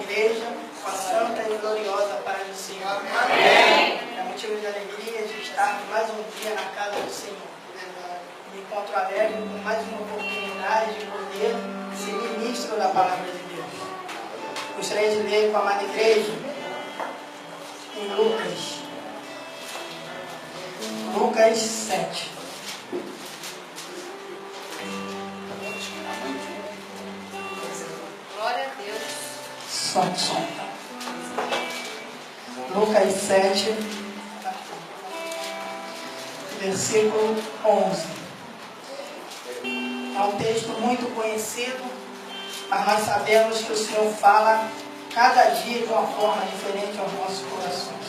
igreja com a santa e gloriosa paz do Senhor. Amém. É motivo de alegria de estar mais um dia na casa do Senhor. Me encontro alegre com mais uma oportunidade de poder ser ministro da palavra de Deus. Gostaria de ler com a amada igreja em Lucas 7. Glória a Deus. Som. Lucas 7, versículo 11. É um texto muito conhecido, mas nós sabemos que o Senhor fala cada dia de uma forma diferente aos nossos corações.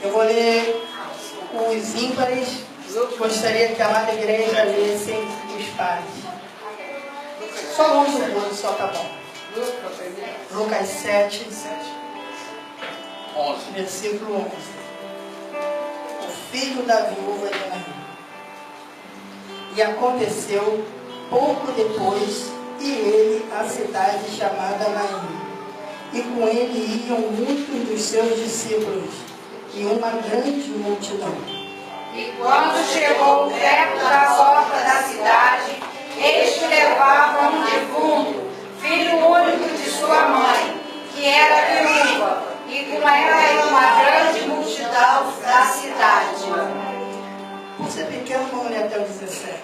Eu vou ler os ímpares, gostaria que a amada igreja lesse os pares. Só um do só tá bom. Lucas 7, 11. versículo 11. O filho da viúva de Naim. E aconteceu pouco depois, e ele a cidade chamada Naim. E com ele iam muitos dos seus discípulos, e uma grande multidão. E quando chegou perto da porta da cidade, eis que levavam um defunto, filho único de sua mãe, que era viúva, e com ela uma grande multidão da cidade. Por ser pequeno, vamos ler até o 17.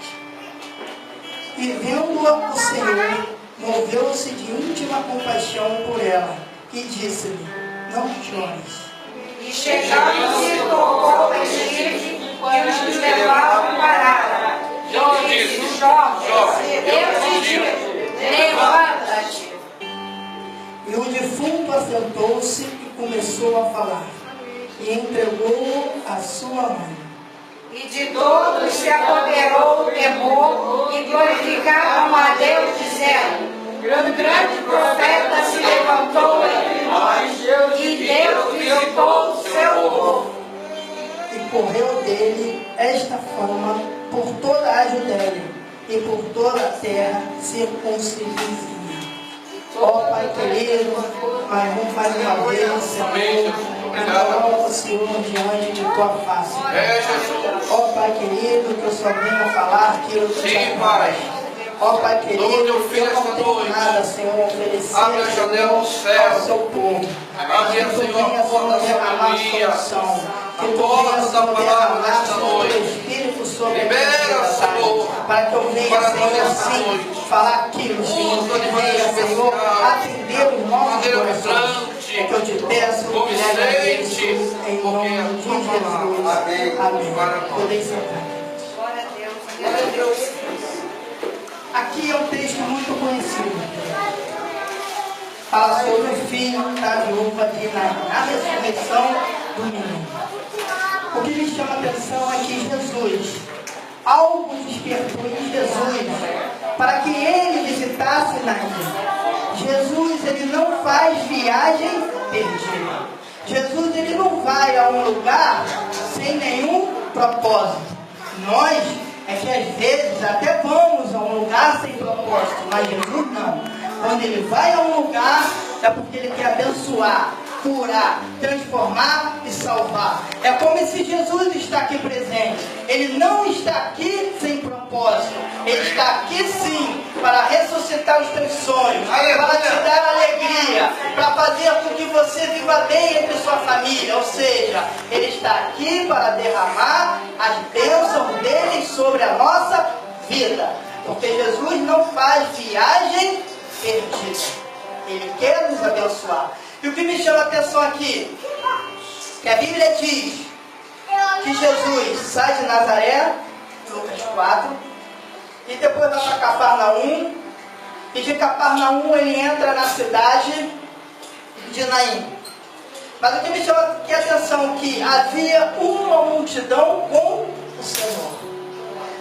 E vendo-a o Senhor, moveu-se de íntima compaixão por ela, e disse-lhe: não chores. E chegando-se, tocou em chifre, e os levavam para e disse: jovem, eu te digo, levanta-te. E o defunto assentou-se e começou a falar, e entregou-o à sua mãe. E de todos se apoderou o temor, e glorificavam a Deus, dizendo: um grande profeta se levantou entre nós, e Deus visitou o seu povo. E correu dele esta fama por toda a Judéia e por toda a terra circunvizinha. Ó Pai querido, mais uma vez, Senhor, coloca o Senhor diante de tua face. Ó Pai querido, que eu só venha falar aquilo que te agrada. Ó Pai querido, eu não tenho nada, Senhor, a oferecer ao seu povo. Que tu venha, Senhor, derramar a solução. Que tu venha, Senhor, derramar o teu Espírito sobre a minha vida, para que eu venha, Senhor, assim, falar aquilo, Senhor, que venha, Senhor, atender os nossos corações. É que eu te peço, que leve isso em nome de Jesus. Amém. Podem sentar. Glória a Deus, glória a Deus. Aqui é um texto muito conhecido. Fala sobre o filho da viúva de Naim, a ressurreição do menino. O que me chama a atenção é que Jesus, algo despertou em Jesus para que ele visitasse Naim. Jesus, ele não faz viagem perdida. Jesus, ele não vai a um lugar sem nenhum propósito. Nós é que às vezes até vamos a um lugar sem propósito, mas Jesus não. Quando ele vai a um lugar, é porque ele quer abençoar, curar, transformar e salvar. É como se Jesus está aqui presente. Ele não está aqui sem propósito. Ele está aqui sim para ressuscitar os teus sonhos, para te dar alegria, para fazer com que você viva bem entre sua família. Ou seja, ele está aqui para derramar as bênçãos dele sobre a nossa vida. Porque Jesus não faz viagem perdida. Ele quer nos abençoar. E o que me chama a atenção aqui, que a Bíblia diz que Jesus sai de Nazaré, Lucas 4, e depois vai para Cafarnaum, e de Cafarnaum ele entra na cidade de Naim. Mas o que me chama aqui a atenção é que havia uma multidão com o Senhor.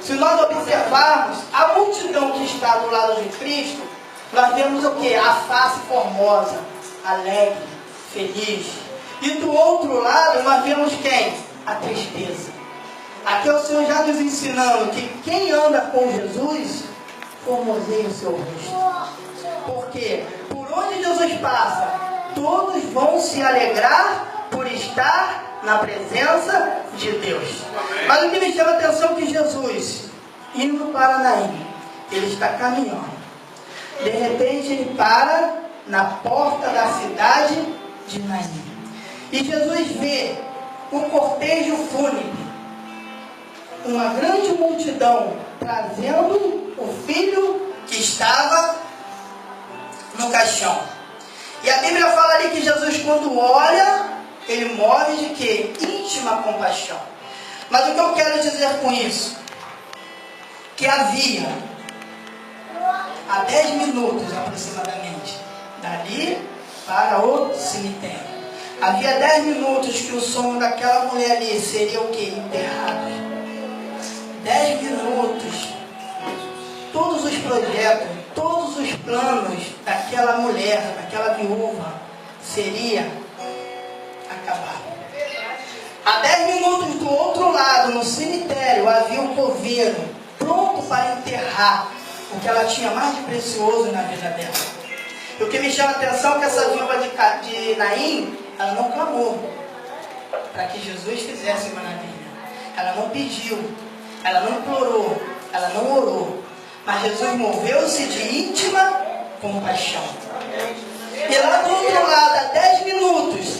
Se nós observarmos a multidão que está do lado de Cristo, nós vemos o que? A face formosa, alegre, feliz. E do outro lado nós vemos quem? A tristeza. Aqui é o Senhor já nos ensinando que quem anda com Jesus formoseia o seu rosto. Por porque por onde Jesus passa, todos vão se alegrar por estar na presença de Deus. Mas o que me chama a atenção é que Jesus, indo para Naim, ele está caminhando. De repente ele para na porta da cidade de Naim. E Jesus vê um cortejo fúnebre, uma grande multidão trazendo o filho que estava no caixão. E a Bíblia fala ali que Jesus, quando olha, ele morre de quê? Íntima compaixão. Mas o que eu quero dizer com isso? Que havia, há 10 minutos aproximadamente, dali para o cemitério, havia 10 minutos que o sono daquela mulher ali seria o quê? Enterrado. 10 minutos, todos os projetos, todos os planos daquela mulher, daquela viúva, seria acabado. A 10 minutos do outro lado, no cemitério, havia um coveiro pronto para enterrar o que ela tinha mais de precioso na vida dela. E o que me chama a atenção é que essa viúva de Naim, ela não clamou para que Jesus fizesse maravilha. Ela não pediu, ela não implorou, ela não orou. Mas Jesus moveu-se de íntima compaixão. E lá do outro lado, há 10 minutos,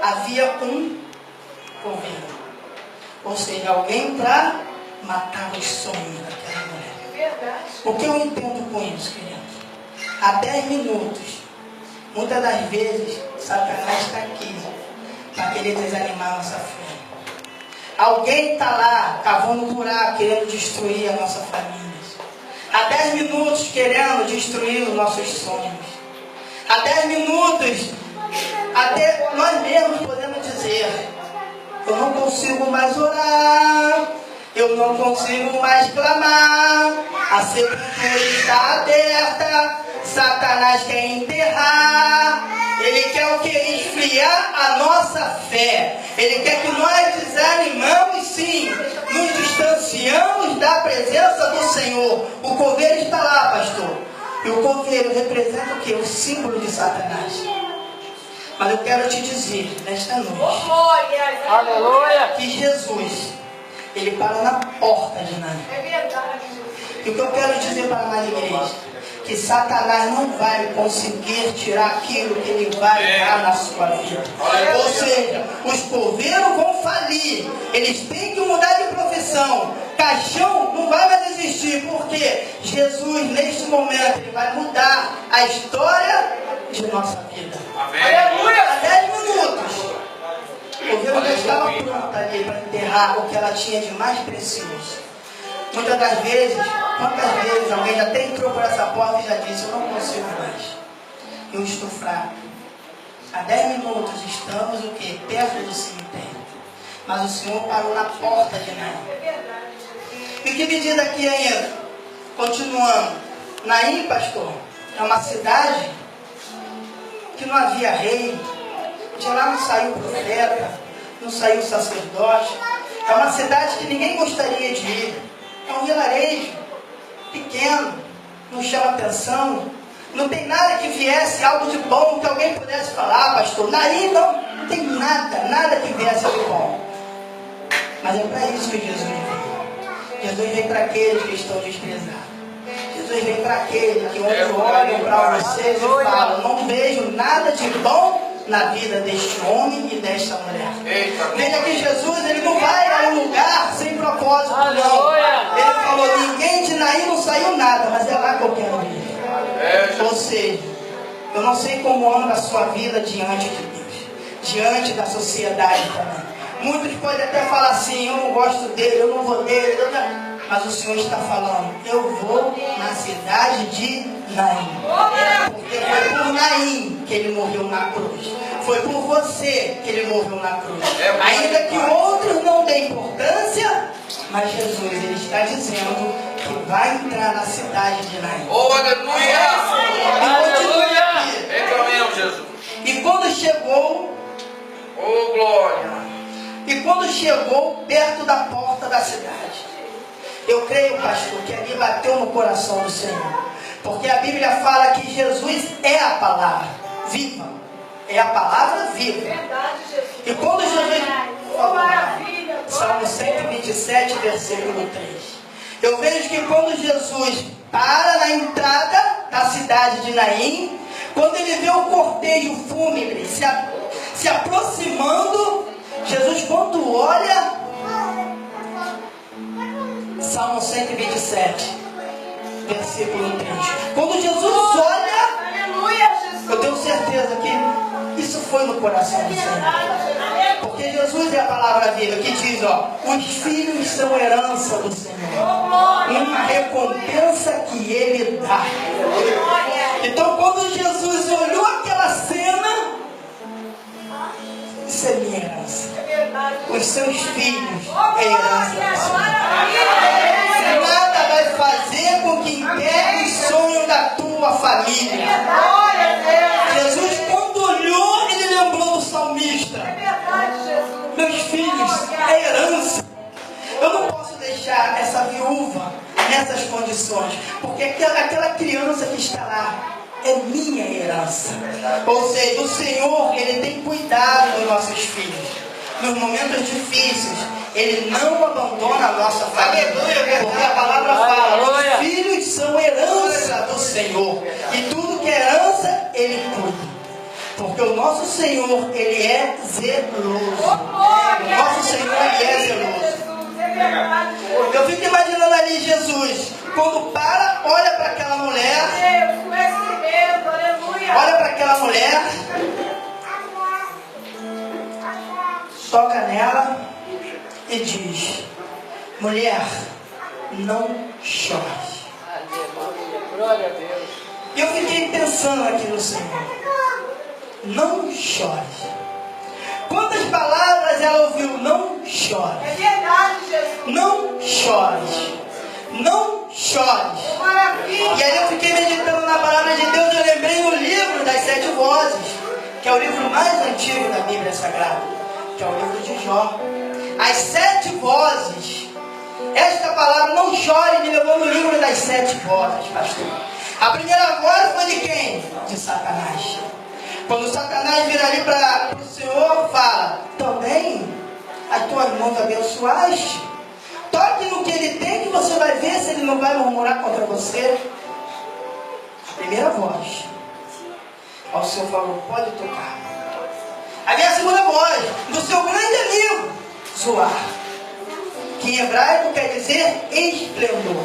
havia um coveiro. Ou seja, alguém para matar os sonhos daquela mulher. O que eu entendo com isso, queridos? Há 10 minutos, muitas das vezes, Satanás está aqui para querer desanimar nossa fé. Alguém está lá cavando um buraco, querendo destruir a nossa família. Há 10 minutos querendo destruir os nossos sonhos. Há 10 minutos, até nós mesmos podemos dizer: eu não consigo mais orar, eu não consigo mais clamar, a sepultura está aberta, Satanás quer enterrar. Ele quer o que? Esfriar a nossa fé. Ele quer que nós desanimamos, sim, nos distanciamos da presença do Senhor. O coveiro está lá, pastor. E o coveiro representa o que? O símbolo de Satanás. Mas eu quero te dizer, nesta noite, aleluia, que Jesus, ele para na porta de Naim. É verdade. E o que eu quero dizer para a igreja? Que Satanás não vai conseguir tirar aquilo que ele vai dar na sua vida. Ou seja, os coveiros vão falir. Eles têm que mudar de profissão. Caixão não vai mais existir. Porque Jesus, neste momento, ele vai mudar a história de nossa vida. Aleluia! Há 10 minutos. O coveiro já estava pronto ali para enterrar o que ela tinha de mais precioso. Muitas das vezes, quantas vezes alguém já até entrou por essa porta e já disse: eu não consigo mais, eu estou fraco. Há 10 minutos estamos o quê? Perto do cemitério. Mas o Senhor parou na porta de Naim. E que medida aqui ainda? Continuando. Naim, pastor, é uma cidade que não havia rei. De lá não saiu profeta, não saiu sacerdote. É uma cidade que ninguém gostaria de ir. É um vilarejo pequeno, não chama atenção, não tem nada que viesse, algo de bom que alguém pudesse falar, pastor. Naim não tem nada que viesse de bom. Mas é para isso que Jesus veio. Jesus veio para aqueles que estão desprezados. Jesus veio para aqueles que olham para vocês e falam: não vejo nada de bom na vida deste homem e desta mulher. Veja que Jesus, ele não vai a um lugar sem propósito, não. Ele falou: ninguém de Naim não saiu nada, mas é lá que eu quero ir. Ou seja, eu não sei como anda a sua vida diante de Deus, diante da sociedade também. Muitos podem até falar assim: eu não gosto dele, eu não vou dele, mas o Senhor está falando: eu vou na cidade de Naim. Porque foi por Naim que ele morreu na cruz. Foi por você que ele morreu na cruz. Ainda que outros não deem importância, mas Jesus, ele está dizendo que vai entrar na cidade de Naim. Oh, aleluia! Aleluia! Encaminhamos, Jesus. E quando chegou, Oh, glória! e quando chegou perto da porta da cidade, eu creio, pastor, que ali bateu no coração do Senhor. Porque a Bíblia fala que Jesus é a palavra viva. É a palavra viva. Verdade, Jesus. E quando Jesus... Oh, maravilha. Salmo 127, versículo 3. Eu vejo que quando Jesus para na entrada da cidade de Naim, quando ele vê o cortejo fúnebre se aproximando, Jesus, quando olha, Salmo 127, versículo 3. Quando Jesus olha, Aleluia, Jesus. eu tenho certeza que isso foi no coração do Senhor. Porque Jesus é a palavra viva que diz, ó, os filhos são herança do Senhor. Uma recompensa que Ele dá. Então quando Jesus olhou aquela cena, isso é minha herança. Os seus filhos é herança do Senhor. Nada vai fazer com que impeça o sonho da tua família. Jesus, quando olhou, ele lembrou do salmista. Meus filhos é herança. Eu não posso deixar essa viúva nessas condições, porque aquela criança que está lá é minha herança. Ou seja, o Senhor, Ele tem cuidado dos nossos filhos. Nos momentos difíceis, Ele não abandona a nossa família. Porque a palavra fala, os filhos são herança do Senhor. E tudo que é herança, Ele cuida. Porque o nosso Senhor, Ele é zeloso. O nosso Senhor, Ele é zeloso. Eu fico imaginando ali Jesus, quando para, olha para aquela mulher. Olha para aquela mulher. Toca nela e diz: mulher, não chore. Glória a Deus. E eu fiquei pensando aqui no Senhor. Não chore. Quantas palavras ela ouviu? Não chore. É verdade, Jesus. Não chores. Não chores. Maravilha. E aí eu fiquei meditando na palavra de Deus. Eu lembrei do livro das 7 vozes, que é o livro mais antigo da Bíblia Sagrada, que é o livro de Jó. As 7 vozes. Esta palavra, não chore, me levou no livro das 7 vozes, pastor. A primeira voz foi de quem? De Satanás. Quando Satanás vira ali para o Senhor, fala: também as tuas mãos abençoaste. Toque no que ele tem, que você vai ver se ele não vai murmurar contra você. A primeira voz. Aí o Senhor falou: pode tocar. Aí vem a segunda voz, do seu grande amigo, Zoar, que em hebraico quer dizer esplendor.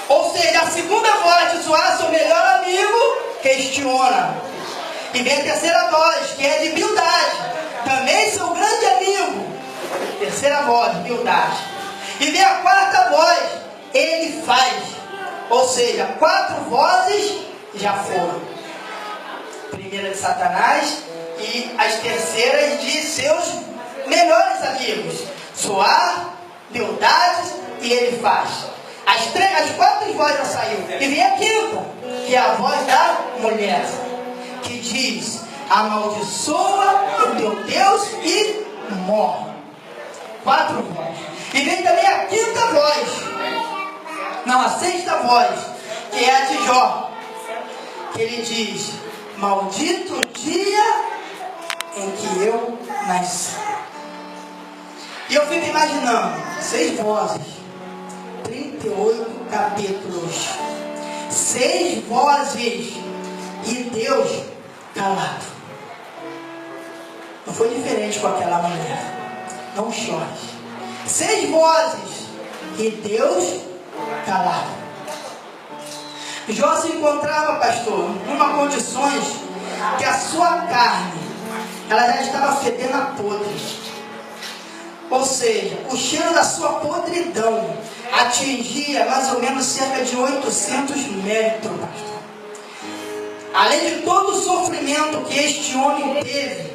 Ou seja, a segunda voz de Zoar, seu melhor amigo, questiona. E vem a terceira voz, que é de Bildade, também seu grande amigo. Terceira voz, Bildade. E vem a quarta voz, ele faz. Ou seja, 4 vozes já foram. Primeira de Satanás e as terceiras de seus melhores amigos. Zoar, Bildade e ele faz. As 4 vozes já saíram. E vem a quinta, que é a voz da mulher, que diz: amaldiçoa o teu Deus e morre. 4 vozes. E vem também a quinta voz, não, a sexta voz, que é a de Jó, que ele diz: maldito o dia em que eu nasci. E eu fico imaginando, 6 vozes, 38 capítulos, 6 vozes, e Deus calado. Não foi diferente com aquela mulher. Não chore. 6 vozes e Deus calado. Jó se encontrava, pastor, numa condições que a sua carne, ela já estava fedendo a podre. Ou seja, o cheiro da sua podridão atingia mais ou menos cerca de 800 metros, pastor. Além de todo o sofrimento que este homem teve,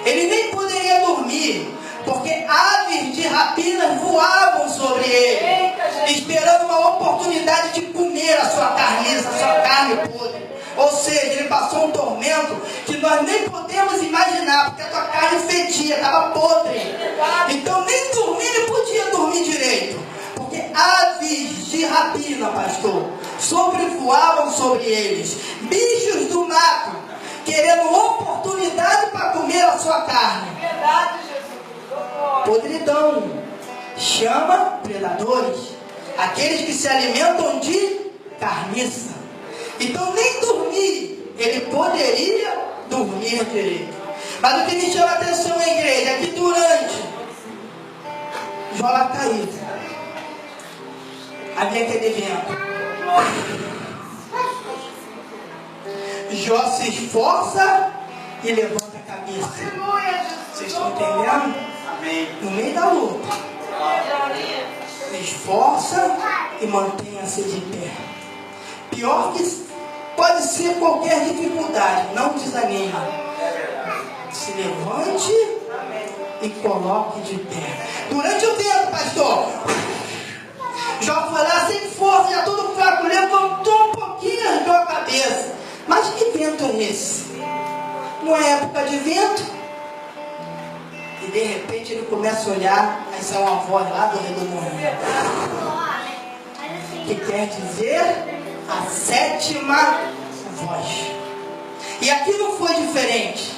ele nem poderia dormir, porque aves de rapina voavam sobre ele, esperando uma oportunidade de comer a sua carniça, a sua carne podre. Ou seja, ele passou um tormento que nós nem podemos imaginar, porque a tua carne fedia, estava podre. Então nem dormir ele podia dormir direito, porque aves de rapina, pastor, sobrevoavam sobre eles. Bichos do mato, querendo oportunidade para comer a sua carne. Verdade, Jesus. Podridão chama predadores, aqueles que se alimentam de carniça. Então nem dormir ele poderia dormir direito. Mas o que me chama a atenção na igreja é que durante Jó lá caído, havia aquele vento. Jó se esforça e levanta a cabeça. Vocês estão entendendo? Amém. No meio da luta, se esforça e mantenha-se de pé. Pior que pode ser qualquer dificuldade, não desanime. Se levante e coloque de pé. Durante o tempo, pastor, Jó foi lá sem força, já todo fraco, levantou um pouquinho, arrancou a cabeça. Mas que vento é esse? Não é época de vento? E de repente ele começa a olhar, aí sai uma voz lá do redemoinho, que quer dizer a sétima voz. E aqui não foi diferente.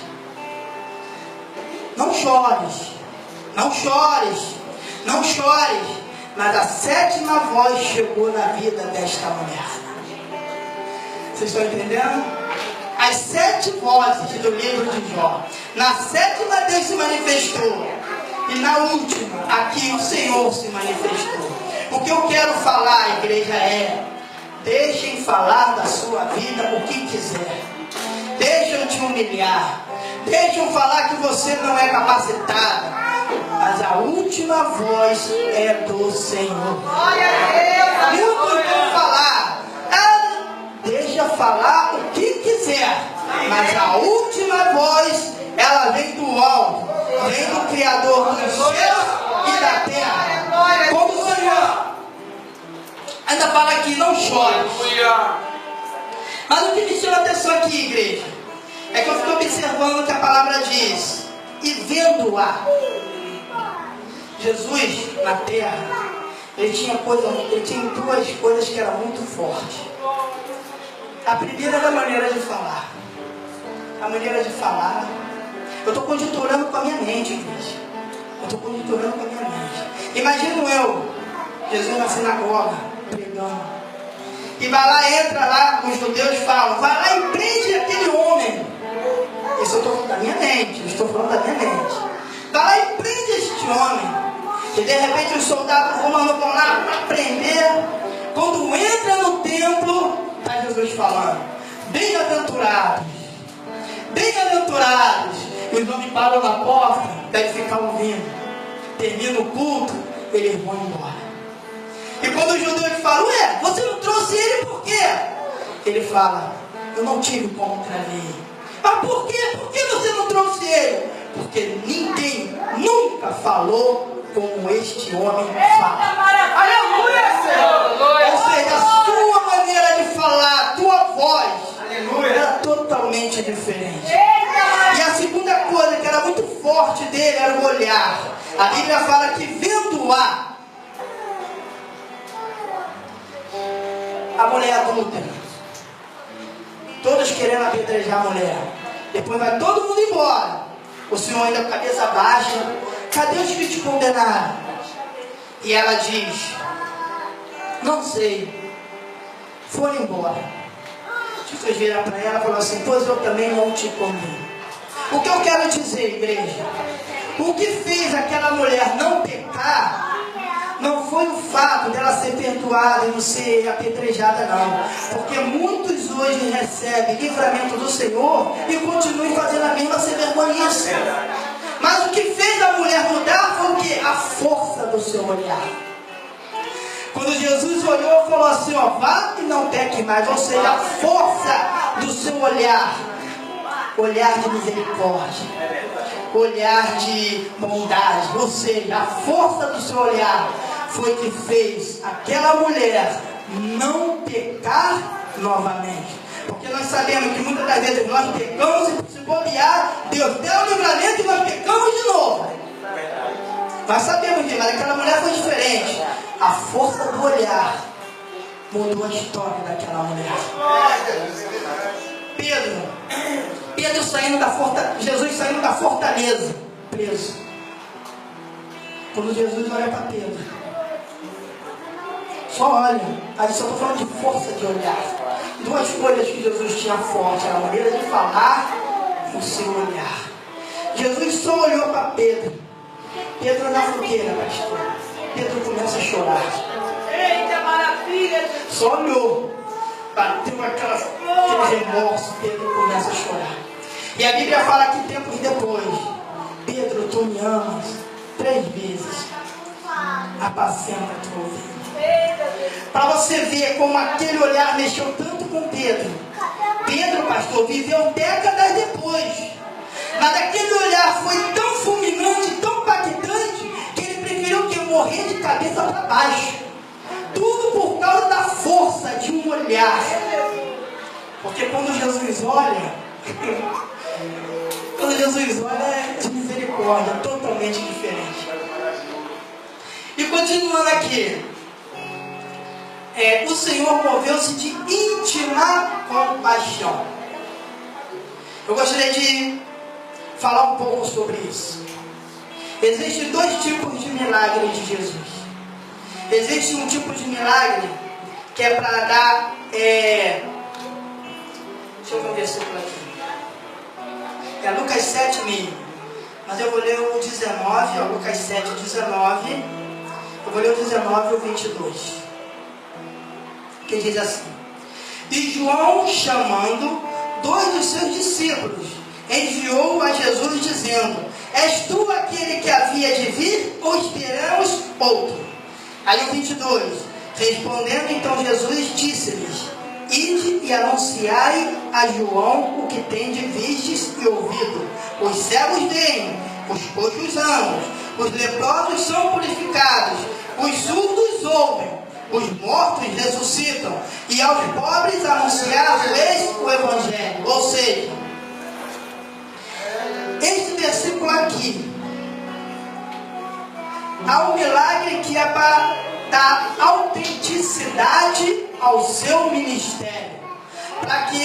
Não chores, não chores, não chores. Mas a sétima voz chegou na vida desta mulher. Vocês estão entendendo? As 7 vozes do livro de Jó. Na 7ª Deus se manifestou. E na última, aqui o Senhor se manifestou. O que eu quero falar, igreja, é: deixem falar da sua vida o que quiser. Deixem te humilhar. Deixem falar que você não é capacitada. Mas a última voz é do Senhor. Muitos vão falar. Deixa falar o que quiser. Mas a última voz, ela vem do alto. Vem do Criador dos céus e da terra. Como o Senhor ainda fala aqui, não chore. Mas o que me chama a atenção aqui, igreja, é que eu fico observando o que a palavra diz. E vendo-a, Jesus na terra, ele tinha 2 coisas que eram muito fortes. A primeira era a maneira de falar. A maneira de falar. Eu estou conjecturando com a minha mente, igreja. Eu estou conjecturando com a minha mente. Imagino eu, Jesus na sinagoga, pregando. E vai lá, entra lá, os judeus falam, vai lá e prende aquele homem. Isso eu estou falando da minha mente, eu estou falando da minha mente. Vai lá e prende este homem. E de repente os soldados romanos vão lá para prender. Quando entra no templo, está Jesus falando, bem-aventurados, bem-aventurados. E os homens param na porta, deve ficar ouvindo. Termina o culto, eles vão embora. E quando os judeus falam, ué, você não trouxe ele por quê? Ele fala, eu não tive como trazer. Mas por quê? Por que você não trouxe ele? Porque ninguém nunca falou como este homem fala. Aleluia, Senhor. Ou seja, a sua maneira de falar, a tua voz, era totalmente diferente. E a segunda coisa que era muito forte dele era o olhar. A Bíblia fala que vendo-a, a mulher adulta, todos querendo apedrejar a mulher. Depois vai todo mundo embora. O Senhor ainda com a cabeça baixa. Cadê os que te condenaram? E ela diz, não sei, foram embora. Jesus vira para ela e falou assim, pois eu também não te condeno. O que eu quero dizer, igreja, o que fez aquela mulher não pecar não foi o fato dela ser perdoada e não ser apedrejada, não. Porque muitos hoje recebem livramento do Senhor e continuam fazendo a mesma severgonhice. Mas o que fez a mulher mudar foi o quê? A força do seu olhar. Quando Jesus olhou e falou assim, ó, vá e não peque mais. Ou seja, a força do seu olhar. Olhar de misericórdia. Olhar de bondade. Ou seja, a força do seu olhar foi que fez aquela mulher não pecar novamente. Porque nós sabemos que muitas das vezes nós pecamos e se bobear, Deus deu o livramento e nós pecamos de novo. Nós sabemos disso, mas aquela mulher foi diferente. A força do olhar mudou a história daquela mulher. Pedro saindo da fortaleza, Jesus saindo da fortaleza, preso. Quando Jesus olha para Pedro, só olha, aí só estou falando de força de olhar. Duas coisas que Jesus tinha forte, era a maneira de falar e o seu olhar. Jesus só olhou para Pedro. Pedro na fogueira, pastor. Pedro começa a chorar. Eita maravilha! Só olhou, bateu aquele remorso, Pedro começa a chorar. E a Bíblia fala que tempos depois, Pedro, tu me amas 3 vezes, apacenta a tua ovelha. Para você ver como aquele olhar mexeu tanto com Pedro. Pedro, pastor, viveu décadas depois, mas aquele olhar foi tão fulminante, tão impactante, que ele preferiu que morrer de cabeça para baixo. Tudo por causa da força de um olhar. Porque quando Jesus olha, é de misericórdia, totalmente diferente. E continuando aqui, o Senhor moveu-se de íntima compaixão. Eu gostaria de falar um pouco sobre isso. Existem 2 tipos de milagre de Jesus. Existe um tipo de milagre que é para dar. Deixa eu ver um versículo aqui. É Lucas 7 mesmo. Mas eu vou ler o 19, Lucas 7, 19. Eu vou ler o 19 e o 22. Que diz assim: E João, chamando 2 dos seus discípulos, enviou a Jesus dizendo: És tu aquele que havia de vir, ou esperamos outro? Aí o 22, respondendo então Jesus, disse-lhes: Ide e anunciai a João o que tendes vistes e ouvido. Os cegos veem, os coxos andam, os leprosos são purificados, os surdos ouvem, os mortos ressuscitam, e aos pobres anunciado eis o Evangelho. Ou seja, este versículo aqui, há um milagre que é para dar autenticidade ao seu ministério, para que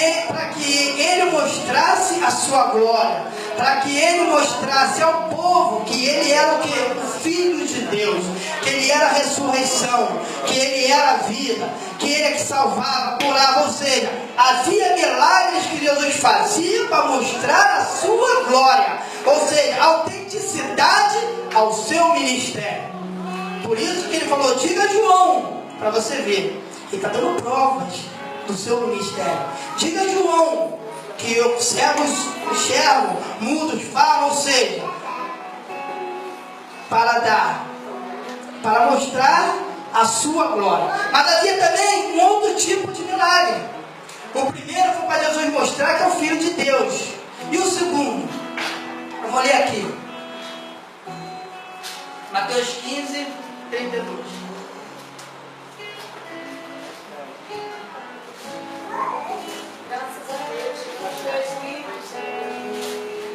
ele mostrasse a sua glória, para que ele mostrasse ao povo que ele era o Filho de Deus, que ele era a ressurreição, que ele era a vida, que ele é que salvava, curava. Ou seja, havia milagres que Jesus fazia para mostrar a sua glória, ou seja, autenticidade ao seu ministério. Por isso que ele falou: diga a João, para você ver, ele está dando provas do seu ministério. Diga a João que os cegos enxergam, mudos falam, ou seja, para mostrar a sua glória. Mas havia também um outro tipo de milagre. O primeiro foi para Jesus mostrar que é o Filho de Deus. E o segundo, eu vou ler aqui, Mateus 15, 32. Graças a Deus,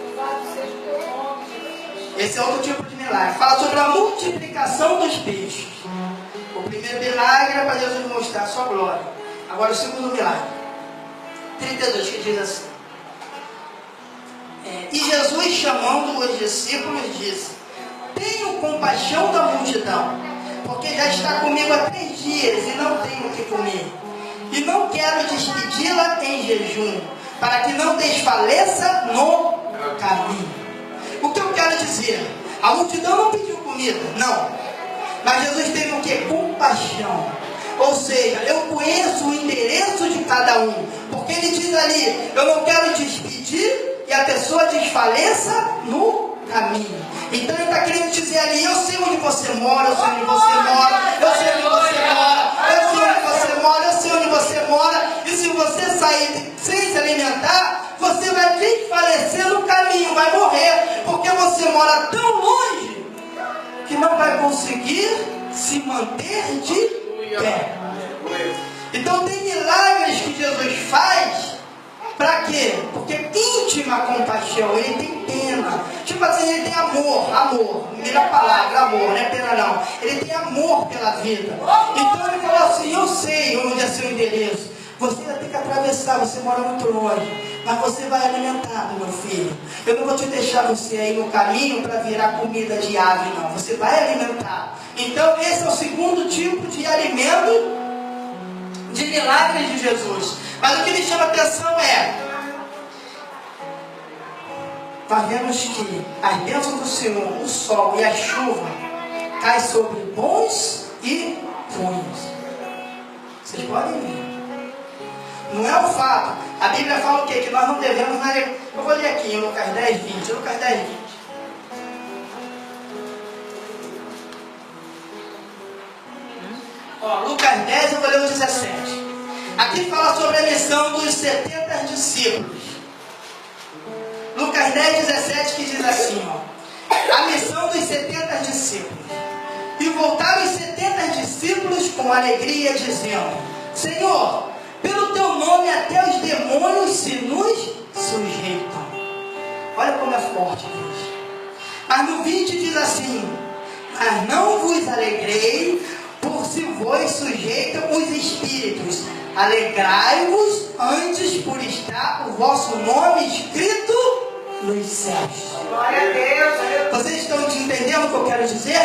louvado seja o teu nome, Jesus. Esse é outro tipo de milagre. Fala sobre a multiplicação dos peixes. O primeiro milagre era para Jesus mostrar a sua glória. Agora o segundo milagre, 32, que diz assim: E Jesus, chamando os discípulos, disse: Tenho compaixão da multidão, porque já está comigo há 3 dias e não tenho o que comer. E não quero despedi-la em jejum, para que não desfaleça no caminho. O que eu quero dizer? A multidão não pediu comida, não. Mas Jesus teve o que? Compaixão. Ou seja, eu conheço o endereço de cada um. Porque ele diz ali: eu não quero despedir e a pessoa desfaleça no caminho. Então ele está querendo dizer ali: eu sei onde você mora, eu sei onde você mora, eu sei onde você mora, eu sei onde você mora, eu sei onde você mora. E se você sair sem se alimentar, você vai desfalecer no caminho, vai morrer, porque você mora tão longe que não vai conseguir se manter de pé. Então tem milagres que Jesus faz. Para quê? Porque íntima compaixão, ele tem pena. Tipo assim, ele tem amor. amor. Não diga a palavra, amor, não é pena não. Ele tem amor pela vida. Então ele falou assim, eu sei onde é seu endereço. Você vai ter que atravessar, você mora muito longe. Mas você vai alimentado, meu filho. Eu não vou te deixar você aí no caminho para virar comida de ave, não. Você vai alimentar. Então esse é o segundo tipo de alimento de milagres de Jesus. Mas o que me chama a atenção nós vemos que as bênçãos do Senhor, o sol e a chuva, caem sobre bons e ruins. Vocês podem ver. Não é o fato. A Bíblia fala o quê? Que nós não devemos... Eu vou ler aqui em Lucas 10, 20. Lucas 10, 20. Lucas 10, eu vou ler o 17. Aqui fala sobre a missão dos 70 discípulos. Lucas 10, 17, que diz assim, a missão dos 70 discípulos. E voltaram os 70 discípulos com alegria, dizendo, Senhor, pelo teu nome até os demônios se nos sujeitam. Olha como é forte, Deus. Mas no 20 diz assim, mas não vos alegrei por se vos sujeitam os espíritos. Alegrai-vos antes por estar o vosso nome escrito nos céus. Glória a Deus. Vocês estão entendendo o que eu quero dizer?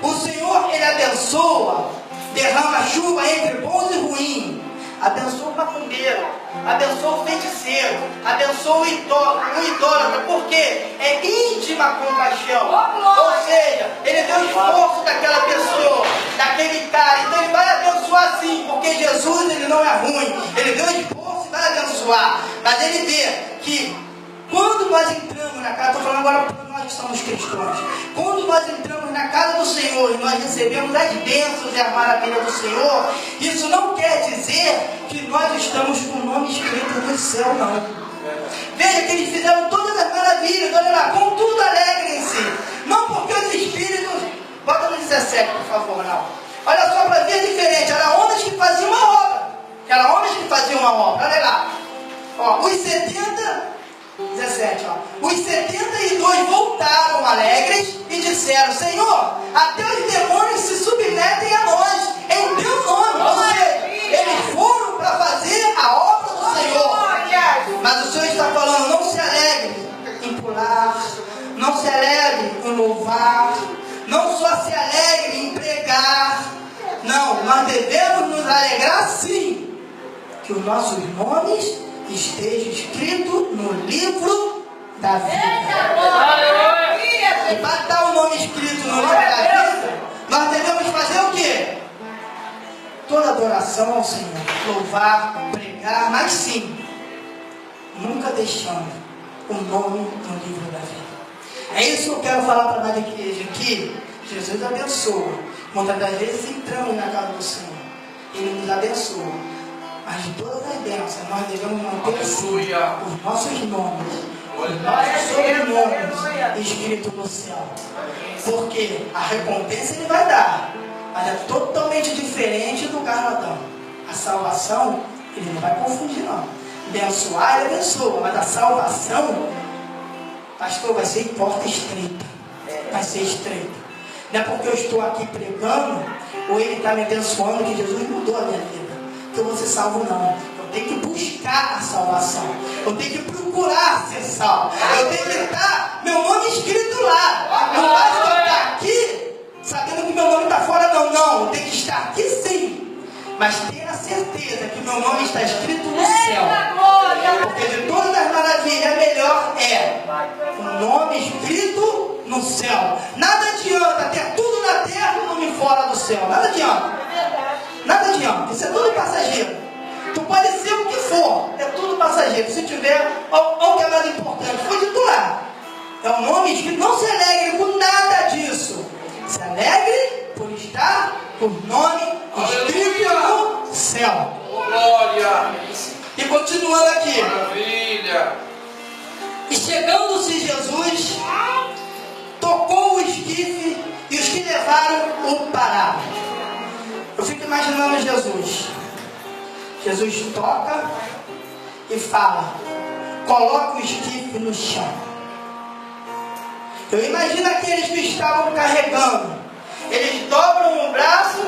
O Senhor, Ele abençoa, derrama chuva entre bons e ruins. Abençoa o macumbeiro, abençoa o feiticeiro, abençoa o idólatra, porque é íntima compaixão. Ou seja, ele vê o esforço daquela pessoa, daquele cara, então ele vai abençoar sim, porque Jesus ele não é ruim, ele vê o esforço e vai abençoar. Mas ele vê que quando nós entramos na casa, estou falando agora para nós que somos cristãos, quando nós entramos na casa do Senhor e nós recebemos as bênçãos e a maravilha do Senhor, isso não quer dizer que nós estamos com o nome escrito no céu, não. Veja que eles fizeram todas as maravilhas, olha lá, contudo alegrem-se, não porque os espíritos, bota no 17 por favor, não. Olha só para ver diferente, eram homens que faziam uma obra, olha lá, os 70... 17, os 72 voltaram alegres e disseram, Senhor, até os demônios se submetem a nós, em teu nome. Ou seja, eles foram para fazer a obra do Senhor. Mas o Senhor está falando, não se alegre em pular, não se alegre em louvar, não só se alegre em pregar. Não, nós devemos nos alegrar sim, que os nossos nomes esteja escrito no livro da vida. E para estar o nome escrito no livro da vida, nós devemos fazer o quê? Toda adoração ao Senhor, louvar, pregar, mas sim, nunca deixando o nome no livro da vida. É isso que eu quero falar para nós da igreja aqui. Jesus abençoa. Muitas das vezes entramos na casa do Senhor, Ele nos abençoa. Mas de todas as bênçãos, nós devemos manter assim, os nossos nomes, os nossos sobrenomes escritos no céu. Porque a recompensa Ele vai dar, mas é totalmente diferente do galardão. A salvação, Ele não vai confundir não. Abençoar, Ele abençoa, mas a salvação, pastor, vai ser em porta estreita. Vai ser estreita. Não é porque eu estou aqui pregando, ou Ele está me abençoando, que Jesus mudou a minha vida. Que eu vou ser salvo, não. Eu tenho que buscar a salvação. Eu tenho que procurar ser salvo. Eu tenho que estar meu nome escrito lá. Não basta eu estar aqui sabendo que meu nome está fora, não. Não, eu tenho que estar aqui sim. Mas ter a certeza que meu nome está escrito no céu. Porque de todas as maravilhas, a melhor é o nome escrito no céu. Nada adianta ter tudo na terra e o nome fora do céu. Nada adianta. Nada adianta, isso é tudo passageiro. Tu pode ser o que for, é tudo passageiro. Se tiver, olha o que é mais importante, foi dito lá. É o nome escrito, não se alegre com nada disso. Se alegre por estar com o nome escrito no céu. Glória! E continuando aqui. Maravilha! E chegando-se Jesus, tocou o esquife e os que levaram o pararam. Eu fico imaginando Jesus. Jesus toca e fala, coloca o esquife no chão. Eu imagino aqueles que estavam carregando. Eles dobram o braço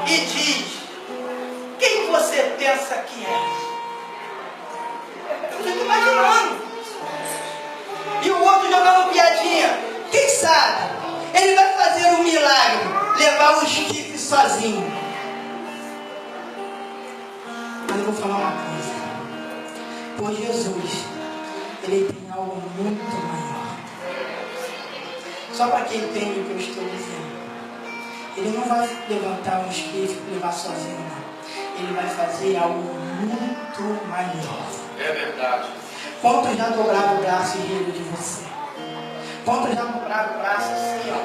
e diz: quem você pensa que é? Eu fico imaginando. E o outro jogando piadinha. Quem sabe? Ele vai fazer um milagre, levar o esquife sozinho. Mas eu vou falar uma coisa. Por Jesus, Ele tem algo muito maior. Só para quem entende o que eu estou dizendo. Ele não vai levantar um esquife e levar sozinho, não. Ele vai fazer algo muito maior. É verdade. Quantos já dobraram o braço e riram de você? Quantos já dobraram o braço assim, ó?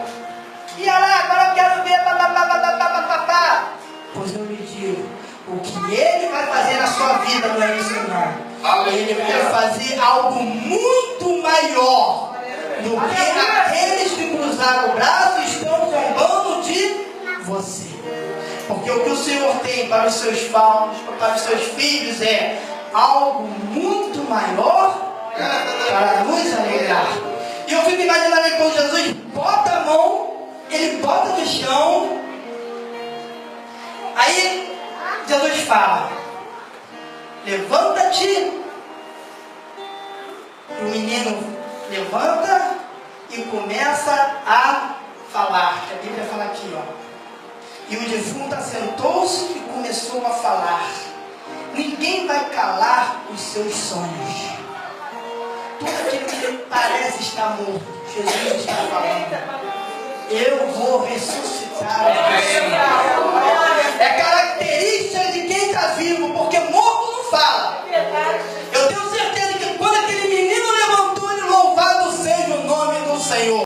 E lá, agora eu quero ver, papapá. Pois eu lhe digo, o que Ele vai fazer na sua vida não é isso, não. Ele vai fazer algo muito maior do que aqueles que cruzaram o braço e estão zombando de você. Porque o que o Senhor tem para os seus filhos é algo muito maior para nos alegrar. E eu fico imaginando que quando Jesus bota a mão, Ele bota no chão. Aí Jesus fala: levanta-te. O menino levanta e começa a falar. A Bíblia fala aqui, ó. E o defunto assentou-se e começou a falar. Ninguém vai calar os seus sonhos. Tudo aquilo que parece estar morto, Jesus está falando: eu vou ressuscitar você.